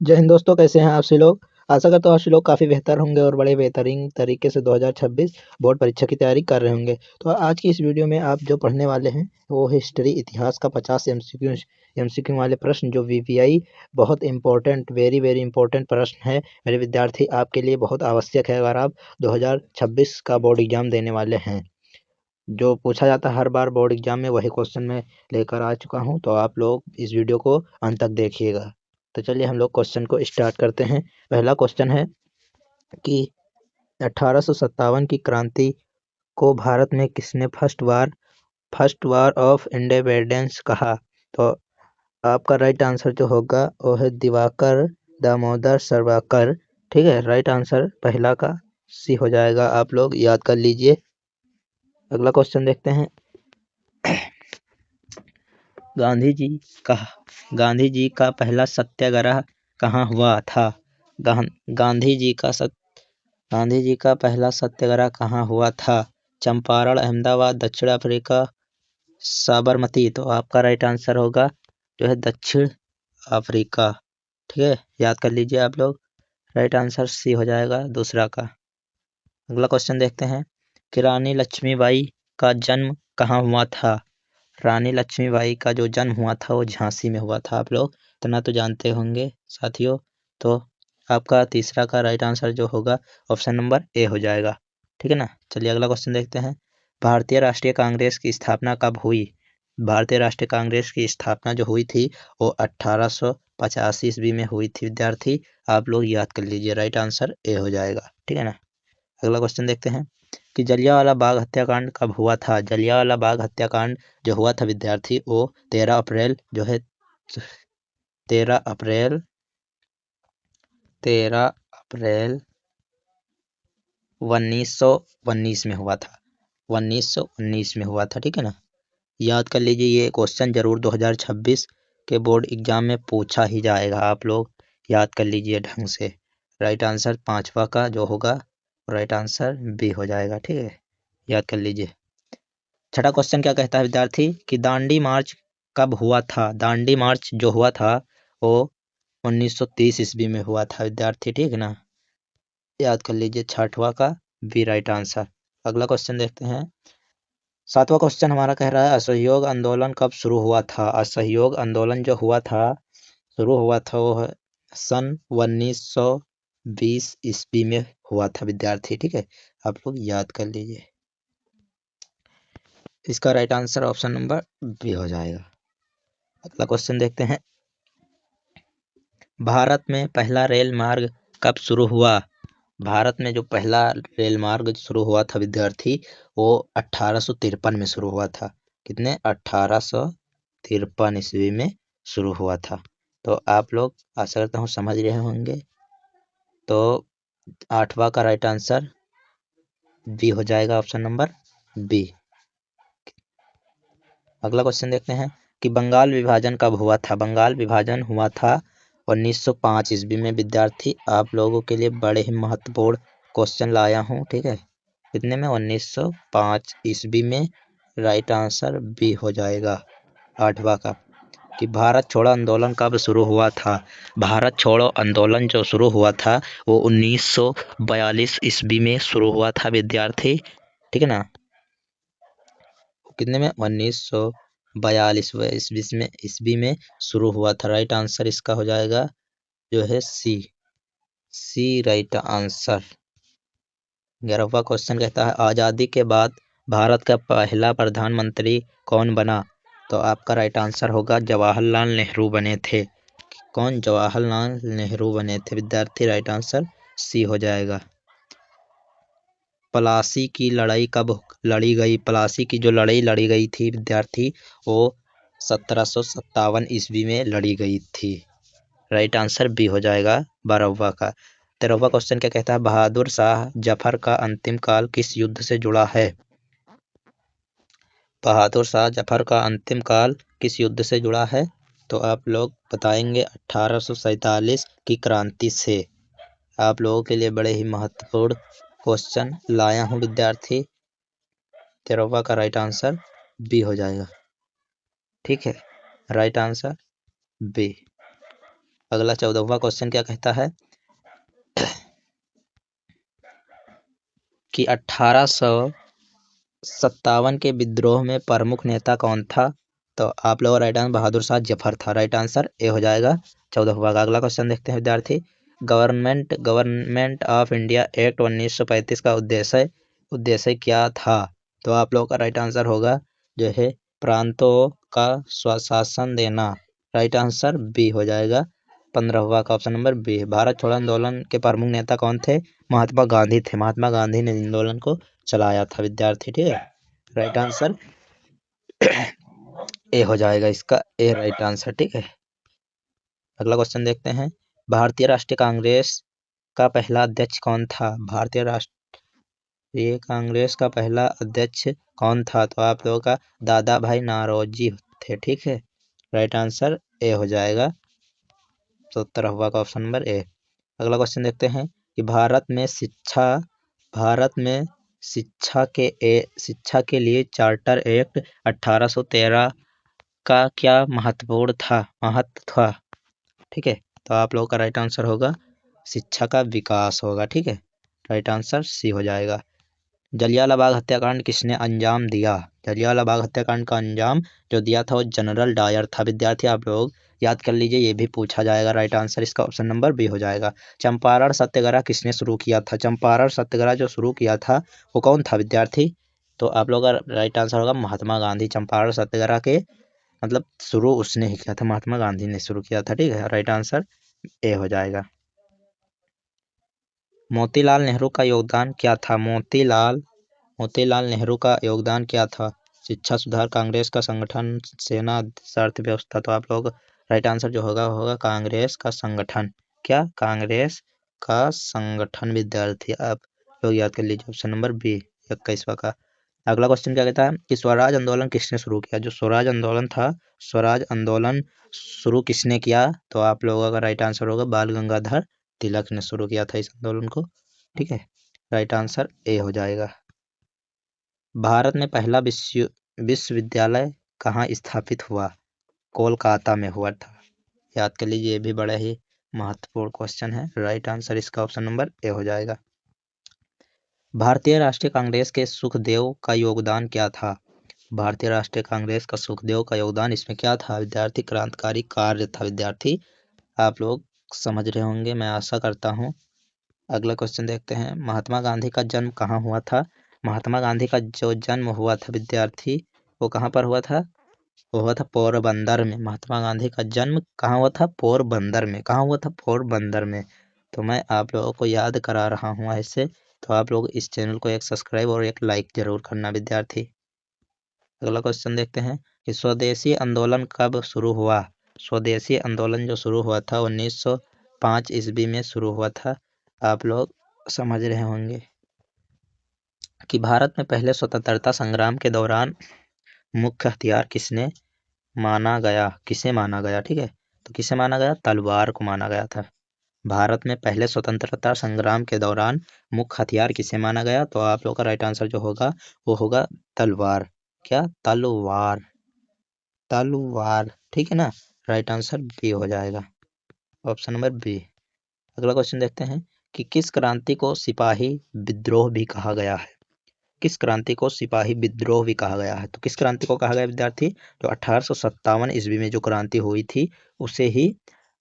जय हिंद दोस्तों, कैसे हैं आप सभी लोग। आशा करता हूँ आप सभी लोग काफ़ी बेहतर होंगे और बड़े बेहतरीन तरीके से 2026 बोर्ड परीक्षा की तैयारी कर रहे होंगे। तो आज की इस वीडियो में आप जो पढ़ने वाले हैं वो हिस्ट्री इतिहास का 50 एमसीक्यू वाले प्रश्न जो वीवीआई बहुत इंपॉर्टेंट वेरी वेरी इंपॉर्टेंट प्रश्न है मेरे विद्यार्थी, आपके लिए बहुत आवश्यक है अगर आप 2026 का बोर्ड एग्जाम देने वाले हैं। जो पूछा जाता है हर बार बोर्ड एग्जाम में वही क्वेश्चन मैं लेकर आ चुका हूं, तो आप लोग इस वीडियो को अंत तक देखिएगा। तो चलिए हम लोग क्वेश्चन को स्टार्ट करते हैं। पहला क्वेश्चन है कि 1857 की क्रांति को भारत में किसने फर्स्ट वार ऑफ इंडिपेंडेंस कहा। तो आपका राइट आंसर जो होगा वो है दिवाकर दामोदर सावरकर। ठीक है, राइट आंसर पहला का सी हो जाएगा, आप लोग याद कर लीजिए। अगला क्वेश्चन देखते हैं। गांधी जी का गांधी जी का पहला सत्याग्रह कहाँ हुआ था। गांधी जी का गांधी जी का पहला सत्याग्रह कहाँ हुआ था। चंपारण, अहमदाबाद, दक्षिण अफ्रीका, साबरमती। तो आपका राइट आंसर होगा जो है दक्षिण अफ्रीका। ठीक है, याद कर लीजिए आप लोग। राइट आंसर सी हो जाएगा दूसरा का। अगला क्वेश्चन देखते हैं कि रानी लक्ष्मीबाई का जन्म कहाँ हुआ था। रानी लक्ष्मीबाई का जो जन्म हुआ था वो झांसी में हुआ था। आप लोग इतना तो जानते होंगे साथियों। तो आपका तीसरा का राइट आंसर जो होगा ऑप्शन नंबर ए हो जाएगा। ठीक है ना। चलिए अगला क्वेश्चन देखते हैं। भारतीय राष्ट्रीय कांग्रेस की स्थापना कब हुई। भारतीय राष्ट्रीय कांग्रेस की स्थापना जो हुई थी वो 1885 ईस्वी में हुई थी विद्यार्थी। आप लोग याद कर लीजिए, राइट आंसर ए हो जाएगा। ठीक है ना। अगला क्वेश्चन देखते हैं कि जलियांवाला बाग हत्याकांड कब हुआ था। जलियांवाला बाग हत्याकांड जो हुआ था विद्यार्थी वो 13 अप्रैल जो है 13 अप्रैल 13 अप्रैल 1919 में हुआ था। 1919 में हुआ था। ठीक है ना। याद कर लीजिए, ये क्वेश्चन जरूर 2026 के बोर्ड एग्जाम में पूछा ही जाएगा। आप लोग याद कर लीजिए ढंग से। राइट आंसर पांचवा का जो होगा राइट आंसर बी हो जाएगा। ठीक है, याद कर लीजिए। छठा क्वेश्चन क्या कहता है विद्यार्थी कि दांडी मार्च कब हुआ था। दांडी मार्च जो हुआ था वो 1930 ईस्वी में हुआ था विद्यार्थी। ठीक है ना, याद कर लीजिए छठवा का बी राइट आंसर। अगला क्वेश्चन देखते हैं। सातवां क्वेश्चन हमारा कह रहा है असहयोग आंदोलन कब शुरू हुआ था। असहयोग आंदोलन जो हुआ था शुरू हुआ था वो है सन 1920 ईस्वी में हुआ था विद्यार्थी। ठीक है, आप लोग याद कर लीजिए। इसका right answer option number B हो जाएगा। अगला क्वेश्चन देखते हैं। भारत में पहला रेल मार्ग कब शुरू हुआ। भारत में जो पहला रेल मार्ग शुरू हुआ था विद्यार्थी वो 1853 में शुरू हुआ था। कितने 1853 ईस्वी में शुरू हुआ था। तो आप लोग आशा करता हूँ समझ रहे होंगे। तो आठवां का राइट आंसर बी हो जाएगा, ऑप्शन नंबर बी। अगला क्वेश्चन देखते हैं कि बंगाल विभाजन कब हुआ था। बंगाल विभाजन हुआ था 1905 ईस्वी में विद्यार्थी। आप लोगों के लिए बड़े ही महत्वपूर्ण क्वेश्चन लाया हूँ। ठीक है, कितने में 1905 ईस्वी में। राइट आंसर बी हो जाएगा आठवां का। कि भारत छोड़ो आंदोलन कब शुरू हुआ था। भारत छोड़ो आंदोलन जो शुरू हुआ था वो 1942 ईस्वी में शुरू हुआ था विद्यार्थी। ठीक है ना, कितने में 1942 ईस्वी में शुरू हुआ था। राइट आंसर इसका हो जाएगा जो है सी राइट आंसर। 11वां क्वेश्चन कहता है आजादी के बाद भारत का पहला प्रधानमंत्री कौन बना। तो आपका राइट आंसर होगा जवाहरलाल नेहरू बने थे। कौन, जवाहरलाल नेहरू बने थे विद्यार्थी। राइट आंसर सी हो जाएगा। प्लासी की लड़ाई कब लड़ी गई। प्लासी की जो लड़ाई लड़ी गई थी विद्यार्थी वो 1757 ईस्वी में लड़ी गई थी। राइट आंसर बी हो जाएगा 12वां का। 13वां क्वेश्चन क्या कहता है बहादुर शाह जफर का अंतिम काल किस युद्ध से जुड़ा है। बहादुर शाह जफर का अंतिम काल किस युद्ध से जुड़ा है। तो आप लोग बताएंगे 1847 की क्रांति से। आप लोगों के लिए बड़े ही महत्वपूर्ण क्वेश्चन लाया हूँ विद्यार्थी। 13वां का राइट आंसर बी हो जाएगा। ठीक है, राइट आंसर बी। अगला 14वां क्वेश्चन क्या कहता है कि 1857 के विद्रोह में प्रमुख नेता कौन था? तो आप लोग राइट आंसर बहादुर शाह जफर था। राइट आंसर ए हो जाएगा 14वां का। अगला क्वेश्चन देखते हैं विद्यार्थी। गवर्नमेंट ऑफ इंडिया एक्ट 1935 का उद्देश्य क्या था? तो आप लोगों का राइट आंसर होगा जो है प्रांतों का स्वशासन देना। राइट आंसर बी हो जाएगा 15वां का ऑप्शन नंबर बी। भारत छोड़ो आंदोलन के प्रमुख नेता कौन थे? महात्मा गांधी थे। महात्मा गांधी ने आंदोलन को चलाया था विद्यार्थी। ठीक है, राइट आंसर ए हो जाएगा इसका, ए राइट आंसर। ठीक है, अगला क्वेश्चन देखते हैं। भारतीय राष्ट्रीय कांग्रेस का पहला अध्यक्ष कौन था? भारतीय राष्ट्रीय कांग्रेस का पहला अध्यक्ष कौन था? तो आप लोगों का दादा भाई नौरोजी थे। ठीक है, राइट आंसर ए हो जाएगा 17वां का ऑप्शन नंबर ए। अगला क्वेश्चन देखते हैं कि शिक्षा के लिए चार्टर एक्ट 1813 का क्या महत्व था? ठीक है, तो आप लोगों का राइट आंसर होगा शिक्षा का विकास होगा। ठीक है, राइट आंसर सी हो जाएगा। जलियांवाला बाग हत्याकांड किसने अंजाम दिया? जलियांवाला बाग हत्याकांड का अंजाम जो दिया था वो जनरल डायर था विद्यार्थी। आप लोग याद कर लीजिए, ये भी पूछा जाएगा। राइट आंसर इसका ऑप्शन नंबर बी हो जाएगा। चंपारण सत्याग्रह किसने शुरू किया था? चंपारण सत्याग्रह जो शुरू किया था वो कौन था विद्यार्थी? तो आप लोग का राइट आंसर होगा महात्मा गांधी। चंपारण सत्याग्रह के मतलब शुरू उसने ही किया था, महात्मा गांधी ने शुरू किया था। ठीक है, राइट आंसर ए हो जाएगा। मोतीलाल नेहरू का योगदान क्या था? मोतीलाल नेहरू का योगदान क्या था? शिक्षा सुधार, कांग्रेस का संगठन, सेना, अर्थव्यवस्था। तो आप लोग राइट आंसर जो होगा कांग्रेस का संगठन। क्या? कांग्रेस का संगठन विद्यार्थी। आप लोग याद कर लीजिए ऑप्शन नंबर बी 21वां का। अगला क्वेश्चन क्या कहता है कि स्वराज आंदोलन किसने शुरू किया? जो स्वराज आंदोलन था, स्वराज आंदोलन शुरू किसने किया? तो आप लोगों का राइट आंसर होगा बाल गंगाधर तिलक ने शुरू किया था इस आंदोलन को। ठीक है, राइट आंसर ए हो जाएगा। भारत में पहला विश्वविद्यालय कहाँ स्थापित हुआ? कोलकाता में हुआ था। याद कर लीजिए, ये भी बड़ा ही महत्वपूर्ण क्वेश्चन है। राइट आंसर इसका ऑप्शन नंबर ए हो जाएगा। भारतीय राष्ट्रीय कांग्रेस के सुखदेव का योगदान क्या था? भारतीय राष्ट्रीय कांग्रेस का सुखदेव का योगदान इसमें क्या था विद्यार्थी? क्रांतिकारी कार्य था विद्यार्थी। आप लोग समझ रहे होंगे, मैं आशा करता हूँ। अगला क्वेश्चन देखते हैं। महात्मा गांधी का जन्म कहाँ हुआ था? महात्मा गांधी का जो जन्म हुआ था विद्यार्थी वो कहाँ पर हुआ था? वो हुआ था पोरबंदर में। महात्मा गांधी का जन्म कहाँ हुआ था? पोरबंदर में। कहाँ हुआ था? पोरबंदर में। तो मैं आप लोगों को याद करा रहा हूँ ऐसे। तो आप लोग इस चैनल को एक सब्सक्राइब और एक लाइक जरूर करना विद्यार्थी। अगला क्वेश्चन देखते हैं कि स्वदेशी आंदोलन कब शुरू हुआ? स्वदेशी आंदोलन जो शुरू हुआ था 1905 ईस्वी में शुरू हुआ था। आप लोग समझ रहे होंगे कि भारत में पहले स्वतंत्रता संग्राम के दौरान मुख्य हथियार किसे माना गया? ठीक है, तो किसे माना गया? तलवार को माना गया था। भारत में पहले स्वतंत्रता संग्राम के दौरान मुख्य हथियार किसे माना गया? तो आप लोग का राइट आंसर जो होगा वो होगा तलवार। क्या? तलवार। ठीक है ना, राइट आंसर बी हो जाएगा, ऑप्शन नंबर बी। अगला क्वेश्चन देखते हैं कि किस क्रांति को सिपाही विद्रोह भी कहा गया है? किस क्रांति को सिपाही विद्रोह भी कहा गया है? तो किस क्रांति को कहा गया विद्यार्थी? जो 1857 ईस्वी में जो क्रांति हुई थी उसे ही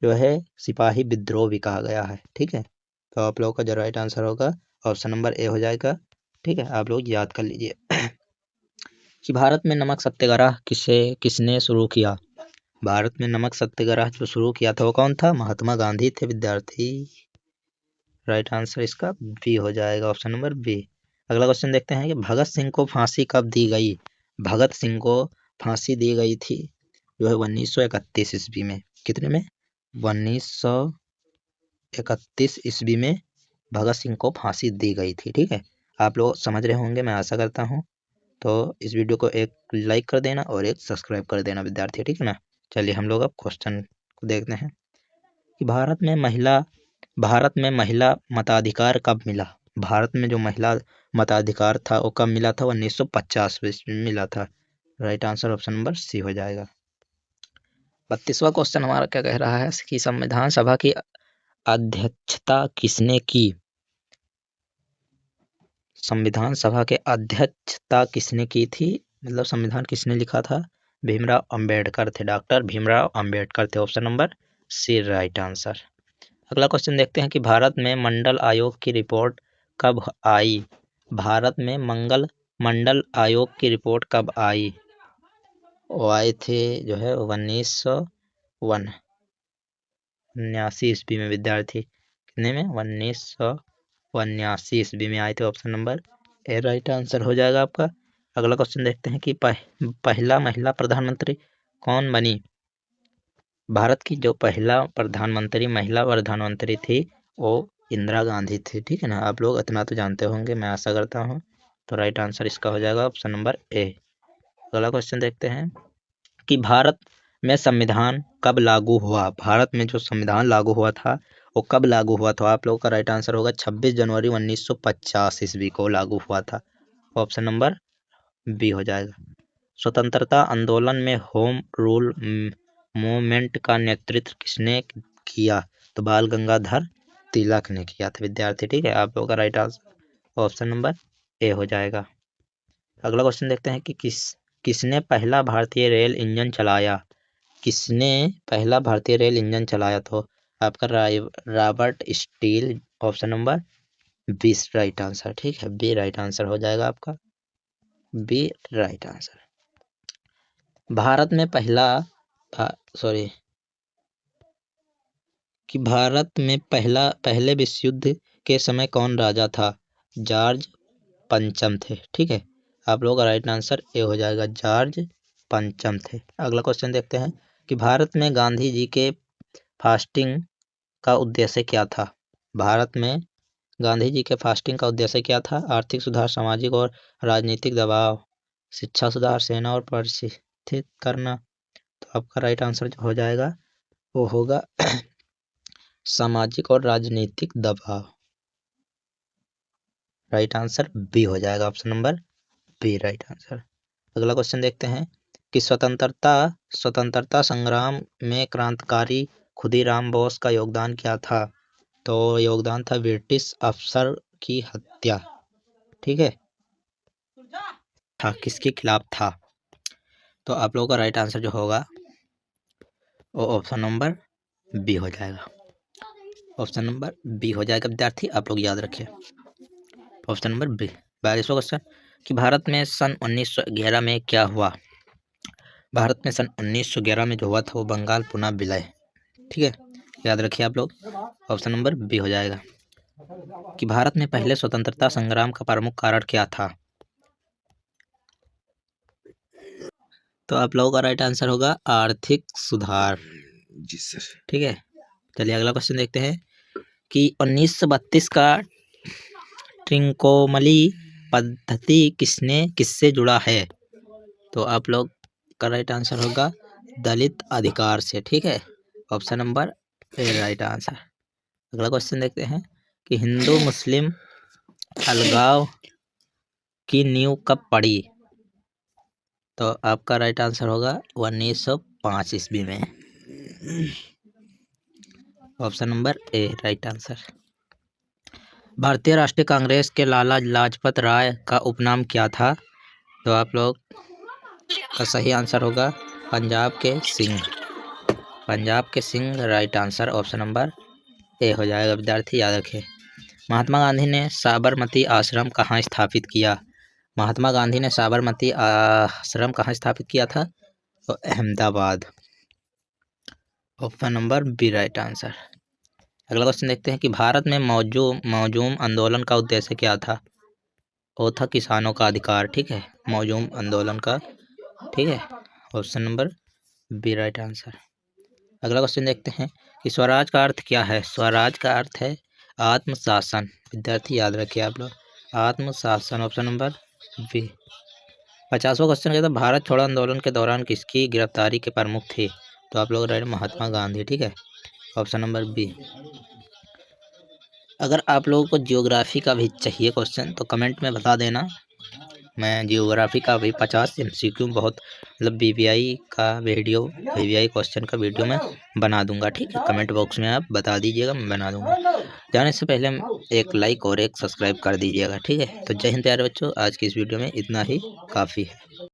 जो है सिपाही विद्रोह भी कहा गया है। ठीक है, तो आप लोगों का जो राइट आंसर होगा ऑप्शन नंबर ए हो जाएगा। ठीक है, आप लोग याद कर लीजिए कि भारत में नमक सत्याग्रह किसने शुरू किया? भारत में नमक सत्याग्रह जो शुरू किया था वो कौन था? महात्मा गांधी थे विद्यार्थी। राइट आंसर इसका बी हो जाएगा, ऑप्शन नंबर बी। अगला क्वेश्चन देखते हैं कि भगत सिंह को फांसी कब दी गई? भगत सिंह को फांसी दी गई थी जो है 1931 ईस्वी में। कितने में? 1931 ईस्वी में भगत सिंह को फांसी दी गई थी। ठीक है, आप लोग समझ रहे होंगे, मैं आशा करता हूँ। तो इस वीडियो को एक लाइक कर देना और एक सब्सक्राइब कर देना विद्यार्थी। ठीक है ना, चलिए हम लोग अब क्वेश्चन को देखते हैं कि भारत में महिला मताधिकार कब मिला? भारत में जो महिला मताधिकार था वो कब मिला था? 1950 में मिला था। Right answer option number C हो जाएगा। 32वां क्वेश्चन हमारा क्या कह रहा है कि संविधान सभा की अध्यक्षता किसने की? संविधान सभा के अध्यक्षता किसने की थी, मतलब संविधान किसने लिखा था? भीमराव अंबेडकर थे, डॉक्टर भीमराव अंबेडकर थे। Option number C right answer. अगला क्वेश्चन देखते हैं कि भारत में मंडल आयोग की रिपोर्ट कब आई? भारत में मंडल आयोग की रिपोर्ट कब आई? वो आए थे जो है 1979 ईस्वी में विद्यार्थी। कितने में? 1979 ईस्वी में आए थे। Option number A right answer हो जाएगा आपका। अगला क्वेश्चन देखते हैं कि पहला महिला प्रधानमंत्री कौन बनी? भारत की जो पहला महिला प्रधानमंत्री थी वो इंदिरा गांधी थी। ठीक है ना, आप लोग इतना तो जानते होंगे, मैं आशा करता हूँ। तो राइट आंसर इसका हो जाएगा ऑप्शन नंबर ए। अगला क्वेश्चन देखते हैं कि भारत में संविधान कब लागू हुआ? भारत में जो संविधान लागू हुआ था वो कब लागू हुआ था? आप लोगों का राइट आंसर होगा 26 जनवरी 1950 ईस्वी को लागू हुआ था। ऑप्शन नंबर बी हो जाएगा। स्वतंत्रता आंदोलन में होम रूल मूवमेंट का नेतृत्व किसने किया? तो बाल गंगाधर तिलक ने किया था विद्यार्थी। ठीक है, आप लोगों का right answer option number A हो जाएगा। अगला क्वेश्चन देखते हैं कि किसने पहला भारतीय रेल इंजन चलाया? किसने पहला भारतीय रेल इंजन चलाया? तो आपका Robert Steel. Option number B right answer. ठीक है, बी राइट आंसर हो जाएगा आपका, बी राइट आंसर। भारत में पहले विश्व युद्ध के समय कौन राजा था? जॉर्ज पंचम थे। ठीक है, आप लोगों का राइट आंसर ए हो जाएगा, जॉर्ज पंचम थे। अगला क्वेश्चन देखते हैं कि भारत में गांधी जी के फास्टिंग का उद्देश्य क्या था? भारत में गांधी जी के फास्टिंग का उद्देश्य क्या था? आर्थिक सुधार, सामाजिक और राजनीतिक दबाव, शिक्षा सुधार, सेना और प्रशिक्षित करना। तो आपका राइट आंसर जो हो जाएगा वो होगा सामाजिक और राजनीतिक दबाव। राइट आंसर बी हो जाएगा, option number B right answer. अगला क्वेश्चन देखते हैं कि स्वतंत्रता संग्राम में क्रांतिकारी खुदीराम बोस का योगदान क्या था? तो योगदान था ब्रिटिश अफसर की हत्या। ठीक है, था किसके खिलाफ था? तो आप लोगों का राइट आंसर जो होगा वो ऑप्शन नंबर बी हो जाएगा, ऑप्शन नंबर बी हो जाएगा विद्यार्थी, आप लोग याद रखें ऑप्शन नंबर बी। 42वां क्वेश्चन कि भारत में सन 1911 में क्या हुआ? भारत में सन 1911 में जो हुआ था वो बंगाल पुनः विलय। ठीक है, याद रखिए आप लोग, ऑप्शन नंबर बी हो जाएगा। कि भारत में पहले स्वतंत्रता संग्राम का प्रमुख कारण क्या था? तो आप लोगों का राइट आंसर होगा आर्थिक सुधार। जी सर। ठीक है, चलिए अगला क्वेश्चन देखते हैं कि 1932 का ट्रिंकोमली पद्धति किससे जुड़ा है? तो आप लोग का राइट आंसर होगा दलित अधिकार से। ठीक है, option number A right answer. अगला क्वेश्चन देखते हैं कि हिंदू मुस्लिम अलगाव की नींव कब पड़ी? तो आपका राइट आंसर होगा 1905 ईस्वी में, option number A right answer. भारतीय राष्ट्रीय कांग्रेस के लाला लाजपत राय का उपनाम क्या था? तो आप लोग का सही आंसर होगा पंजाब के सिंह। पंजाब के Singh right answer, option number A हो जाएगा विद्यार्थी, याद रखें। महात्मा गांधी ने साबरमती आश्रम कहाँ स्थापित किया? महात्मा गांधी ने साबरमती आश्रम कहाँ स्थापित किया था? तो Ahmedabad, option number B right answer. अगला क्वेश्चन देखते हैं कि भारत में मौजूम आंदोलन का उद्देश्य क्या था? वो था किसानों का अधिकार। ठीक है, मौजूम आंदोलन का, ठीक है, option number B right answer. अगला क्वेश्चन देखते हैं कि स्वराज का अर्थ क्या है? स्वराज का अर्थ है आत्मशासन। विद्यार्थी याद रखिए आप लोग, आत्मशासन, ऑप्शन नंबर बी। 50वां क्वेश्चन कहता है भारत छोड़ो आंदोलन के दौरान किसकी गिरफ्तारी के प्रमुख थे? तो आप लोग राइट महात्मा गांधी। ठीक है, ऑप्शन नंबर बी। अगर आप लोगों को जियोग्राफी का भी चाहिए क्वेश्चन तो कमेंट में बता देना, मैं जियोग्राफी का भी 50 MCQ बहुत मतलब BBI क्वेश्चन का वीडियो मैं बना दूंगा। ठीक है, कमेंट बॉक्स में आप बता दीजिएगा, मैं बना दूंगा। जाने से पहले एक लाइक और एक सब्सक्राइब कर दीजिएगा। ठीक है, तो जय हिंद प्यारे बच्चों, आज की इस वीडियो में इतना ही काफ़ी है।